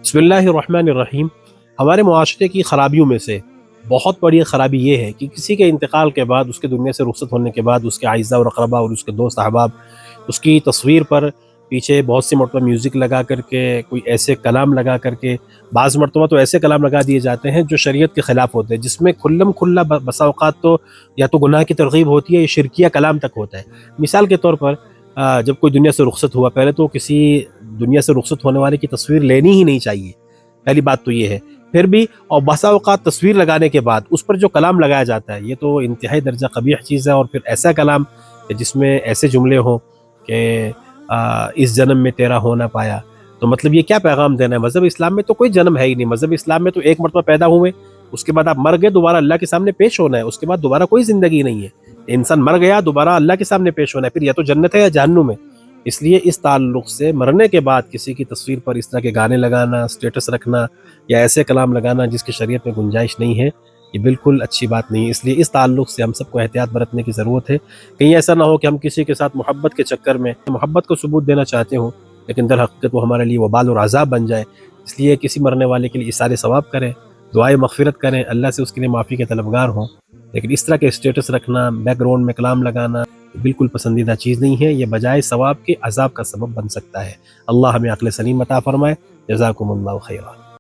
بسم اللہ الرحمن الرحیم۔ ہمارے معاشرے کی خرابیوں میں سے بہت بڑی خرابی یہ ہے کہ کسی کے انتقال کے بعد، اس کے دنیا سے رخصت ہونے کے بعد، اس کے اعزاء اور اقرباء اور اس کے دوست احباب اس کی تصویر پر پیچھے بہت سی مرتبہ میوزک لگا کر کے، کوئی ایسے کلام لگا کر کے، بعض مرتبہ تو ایسے کلام لگا دیے جاتے ہیں جو شریعت کے خلاف ہوتے ہیں، جس میں کھلم کھلا بسا اوقات تو یا تو گناہ کی ترغیب ہوتی ہے یا شرکیہ کلام تک ہوتا ہے۔ مثال کے طور پر جب کوئی دنیا سے رخصت ہوا، پہلے تو کسی دنیا سے رخصت ہونے والے کی تصویر لینی ہی نہیں چاہیے، پہلی بات تو یہ ہے۔ پھر بھی اور بسا اوقات تصویر لگانے کے بعد اس پر جو کلام لگایا جاتا ہے، یہ تو انتہائی درجہ قبیح چیز ہے، اور پھر ایسا کلام جس میں ایسے جملے ہوں کہ اس جنم میں تیرا ہو نہ پایا، تو مطلب یہ کیا پیغام دینا ہے؟ مذہب اسلام میں تو کوئی جنم ہے ہی نہیں، مذہب اسلام میں تو ایک مرتبہ پیدا ہوئے، اس کے بعد آپ مر گئے، دوبارہ اللہ کے سامنے پیش ہونا ہے، اس کے بعد دوبارہ کوئی زندگی نہیں ہے۔ انسان مر گیا، دوبارہ اللہ کے سامنے پیش ہونا ہے، پھر یا تو جنت ہے یا جہنم ہے۔ اس لیے اس تعلق سے مرنے کے بعد کسی کی تصویر پر اس طرح کے گانے لگانا، اسٹیٹس رکھنا یا ایسے کلام لگانا جس کی شریعت میں گنجائش نہیں ہے، یہ بالکل اچھی بات نہیں ہے۔ اس لیے اس تعلق سے ہم سب کو احتیاط برتنے کی ضرورت ہے، کہیں ایسا نہ ہو کہ ہم کسی کے ساتھ محبت کے چکر میں محبت کو ثبوت دینا چاہتے ہوں، لیکن در حقیقت وہ ہمارے لیے وبال اور عذاب بن جائے۔ اس لیے کسی مرنے والے کے لیے اثار ثواب کریں، دعائے مغفرت کریں، اللہ سے اس کے لیے معافی کے طلبگار ہوں، لیکن اس طرح کے اسٹیٹس رکھنا، بیک گراؤنڈ میں کلام لگانا بالکل پسندیدہ چیز نہیں ہے۔ یہ بجائے ثواب کے عذاب کا سبب بن سکتا ہے۔ اللہ ہمیں عقل سلیم عطا فرمائے۔ جزاکم اللہ خیرا۔